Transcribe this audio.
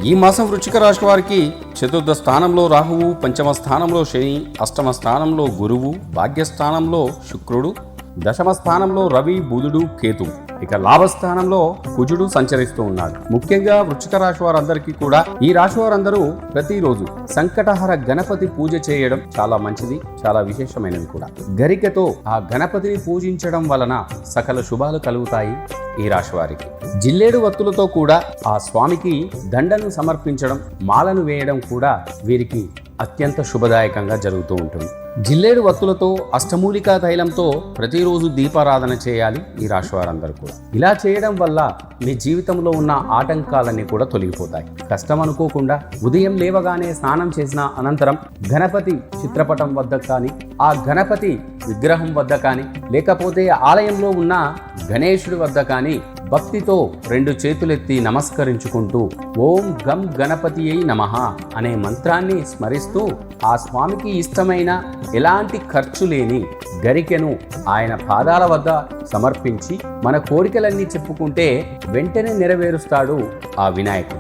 ఈ మాసం వృశ్చిక రాశి వారికి చతుర్థ స్థానంలో రాహువు, పంచమ స్థానంలో శని, అష్టమ స్థానంలో గురువు, భాగ్యస్థానంలో శుక్రుడు, దశమ స్థానంలో రవి, బుధుడు, కేతు, ఇక లాభస్థానంలో కుజుడు సంచరిస్తూ ఉన్నాడు. ముఖ్యంగా వృశ్చిక రాశి వారందరికీ కూడా ఈ రాశి వారందరూ ప్రతిరోజు సంకటహర గణపతి పూజ చేయడం చాలా మంచిది, చాలా విశేషమైనది కూడా. గరికతో ఆ గణపతిని పూజించడం వలన సకల శుభాలు కలుగుతాయి. ఈ రాశి వారికి జిల్లేడు వత్తులతో కూడా ఆ స్వామికి దండను సమర్పించడం, మాలను వేయడం కూడా వీరికి అత్యంత శుభదాయకంగా జరుగుతూ ఉంటుంది. జిల్లేడు వత్తులతో అష్టమూలికా తైలంతో ప్రతిరోజు దీపారాధన చేయాలి ఈ రాశి వారందరూ కూడా. ఇలా చేయడం వల్ల మీ జీవితంలో ఉన్న ఆటంకాలన్నీ కూడా తొలగిపోతాయి. కష్టం అనుకోకుండా ఉదయం లేవగానే స్నానం చేసిన అనంతరం గణపతి చిత్రపటం వద్ద కానీ, ఆ గణపతి విగ్రహం వద్ద కానీ, లేకపోతే ఆలయంలో ఉన్న గణేశుడి వద్ద కానీ భక్తితో 2 చేతులెత్తి నమస్కరించుకుంటూ ఓం గం గణపతియై నమః అనే మంత్రాన్ని స్మరిస్తూ ఆ స్వామికి ఇష్టమైన ఎలాంటి ఖర్చు లేని గరికెను ఆయన పాదాల వద్ద సమర్పించి మన కోరికలన్నీ చెప్పుకుంటే వెంటనే నెరవేరుస్తాడు ఆ వినాయకుడు.